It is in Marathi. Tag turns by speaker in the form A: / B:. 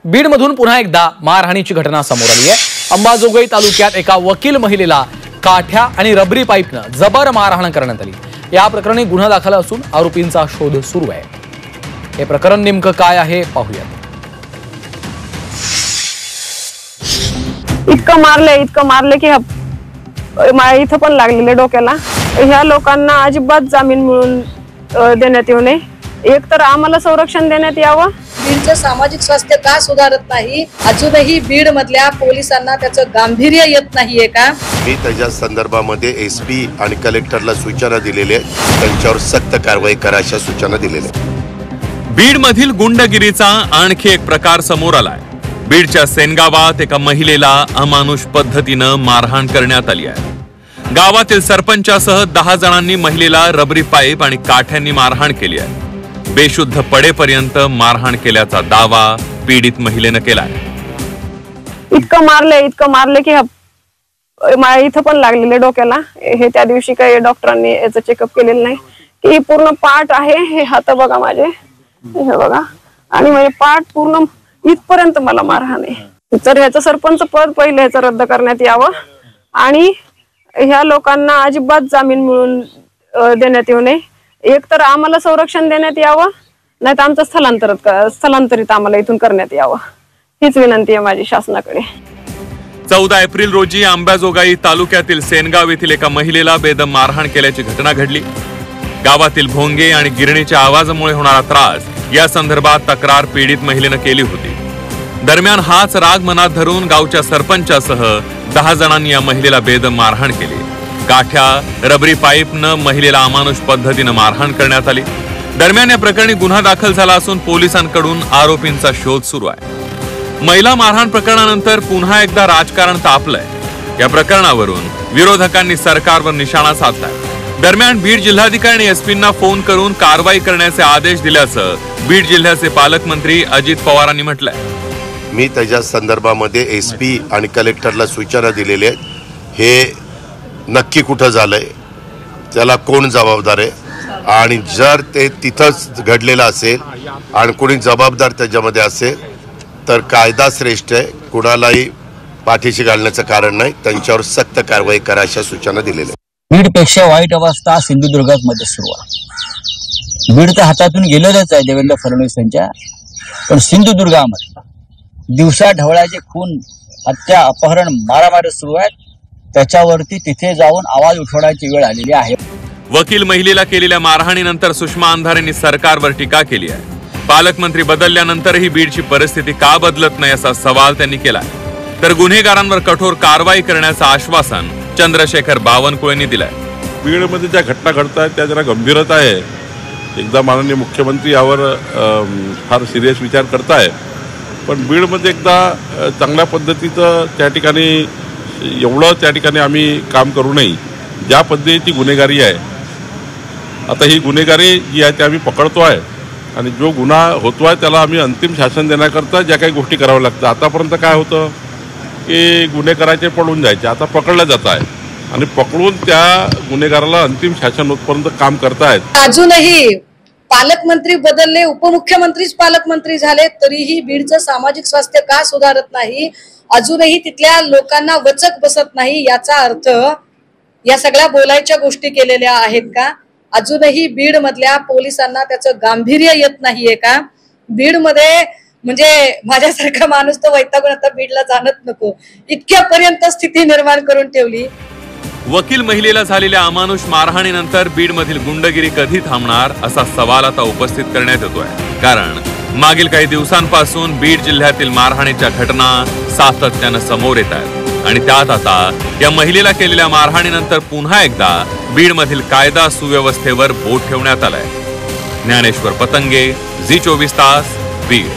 A: बीडमधून पुन्हा एकदा मारहाणीची घटना समोर आली आहे। अंबाजोगाई तालुक्यात एका वकील महिलेला काठ्या आणि रबरी पाईपनं जबर मारहाण करण्यात आली। या प्रकरणी गुन्हा दाखल असून आरोपींचा शोध सुरू आहे। हे प्रकरण नेमकं काय आहे पाहूया।
B: इतकं मारले की इथं पण लागलेले डोक्याला। ह्या लोकांना अजिबात जामीन मिळून देण्यात येऊ नये। एक तर आम्हाला संरक्षण देण्यात यावं।
C: बीडचं सामाजिक स्वास्थ्य का सुधारत नाही, अजूनही बीड मधल्या पोलिसांना त्याचं गांभीर्य येत नाहीये का?
D: मी त्याच्या संदर्भामध्ये एसपी आणि कलेक्टरला सूचना दिलेल्या आहेत, त्यांच्यावर सक्त कारवाई करा अशा सूचना दिलेल्या।
E: बीड मधील गुंडगिरीचा आणखी एक प्रकार समोर आलाय। बीडच्या सेनगावात एका महिलेला अमानुष पद्धतीनं मारहाण करण्यात आली आहे। गावातील सरपंचासह 10 जणांनी महिलेला रबरी पाईप आणि काठ्यांनी मारहाण केली आहे। बेशुद्ध पडेपर्यंत मारहाण केल्याचा दावा पीडित महिलेनं केलाय।
B: इतकं मारले की इथं पण लागलेले डोक्याला। हे त्या दिवशी काही डॉक्टरांनी याचं चेकअप केलेलं नाही की पूर्ण पाठ आहे। हे हात बघा माझे, हे बघा, आणि माझे पाठ पूर्ण इथपर्यंत मला मारहाण आहे। तर ह्याचं सरपंच पद पहिले ह्याचं रद्द करण्यात यावं आणि ह्या लोकांना अजिबात जामीन मिळून देण्यात येऊ नये। एक तर आम्हाला संरक्षण देण्यात यावं, नाही तर आमचं स्थलांतरित आम्हाला इथून करण्यात यावं, हीच विनंती आहे माझी शासनाकडे।
E: 14 एप्रिल रोजी अंबाजोगाई तालुक्यातील सेनगाव येथील एका महिलेला बेदम मारहाण केल्याची घटना घडली। गावातील भोंगे आणि गिरणीच्या आवाजामुळे होणारा त्रास या संदर्भात तक्रार पीडित महिलेनं केली होती। दरम्यान हाच राग मनात धरून गावच्या सरपंचासह 10 जणांनी या महिलेला बेदम मारहाण केली। काठ्या रबरी पाईपनं महिलेला अमानुष पद्धतीनं मारहाण करण्यात आली। दरम्यान या प्रकरणी गुन्हा दाखल झाला असून पोलिसांकडून आरोपींचा शोध सुरू आहे। महिला मारहाण प्रकरणानंतर पुन्हा एकदा राजकारण तापलंय। या प्रकरणावरून विरोधकांनी सरकारवर निशाणा साधलाय। दरम्यान बीड जिल्हाधिकारी आणि एसपींना फोन करून कारवाई करण्याचे आदेश दिल्याचं बीड जिल्ह्याचे पालकमंत्री अजित पवारांनी म्हटलंय।
D: मी त्याच्या संदर्भामध्ये एसपी आणि कलेक्टरला सूचना दिलेल्या आहेत। हे नक्की कुठं झालंय, त्याला कोण जबाबदार आहे, आणि जर ते तिथंच घडलेलं असेल आणि कोणी जबाबदार त्याच्यामध्ये असेल तर कायदा श्रेष्ठ आहे, कुणालाही पाठीशी घालण्याचं कारण नाही, त्यांच्यावर सक्त कारवाई करा अशा सूचना दिलेल्या।
F: बीडपेक्षा वाईट अवस्था सिंधुदुर्गात मध्ये सुरू आहे। बीड तर हातातून गेलेलंच आहे देवेंद्र फडणवीस यांच्या, पण सिंधुदुर्गामध्ये दिवसा ढवळाचे खून, हत्या, अपहरण, मारामारी सुरू आहेत। त्याच्यावरती तिथे जाऊन आवाज उठवण्याची वेळ आलेली आहे।
E: वकील महिलेला केलेल्या मारहाणीनंतर सुषमा अंधारेंनी सरकारवर टीका केली आहे। पालकमंत्री बदलल्यानंतरही बीडची परिस्थिती का बदलत नाही असा सवाल त्यांनी केला। तर गुन्हेगारांवर कठोर कारवाई करण्याचं आश्वासन चंद्रशेखर बावनकुळेंनी दिलंय।
G: बीडमध्ये ज्या घटना घडत आहेत त्या जरा गंभीरच आहे। एकदा माननीय मुख्यमंत्री यावर फार सिरियस विचार करताय, पण बीडमध्ये एकदा चांगल्या पद्धतीचं त्या ठिकाणी एवढं त्या ठिकाणी आम्ही काम करू नये। ज्या पद्धतीची गुन्हेगारी आहे, आता ही गुन्हेगारी जी आहे ती आम्ही पकडतोय आणि जो गुन्हा होतोय त्याला आम्ही अंतिम शासन देण्याकरता ज्या काही गोष्टी कराव्या लागतात। आतापर्यंत काय होतं की गुन्हेगाराचे पळून जायचे, आता पकडलं जात आहे आणि पकडून त्या गुन्हेगाराला अंतिम शासन होतपर्यंत काम करतायत।
C: अजूनही पालकमंत्री बदलले, उपमुख्यमंत्रीच पालकमंत्री झाले, तरीही बीडचं सामाजिक स्वास्थ्य का सुधारत नाही, अजूनही तिथल्या लोकांना वचक बसत नाही, याचा अर्थ या सगळ्या बोलायच्या गोष्टी केलेल्या आहेत का? अजूनही बीड मधल्या पोलिसांना त्याचं गांभीर्य येत नाहीये का? बीड मध्ये म्हणजे माझ्यासारखा माणूस तर वैतागून आता बीडला जाणत नको, इतक्यापर्यंत स्थिती निर्माण करून ठेवली।
E: वकील महिलेला झालेल्या अमानुष मारहाणीनंतर बीड मधील गुंडगिरी कधी थांबणार असा सवाल आता उपस्थित करण्यात येतोय। कारण मागील काही दिवसांपासून बीड जिल्ह्यातील मारहाणीच्या घटना सातत्यानं समोर येत आहेत आणि त्यात आता या महिलेला केलेल्या मारहाणीनंतर पुन्हा एकदा बीड मधील कायदा सुव्यवस्थेवर बोट ठेवण्यात आलाय। ज्ञानेश्वर पतंगे, झी 24 तास, बीड।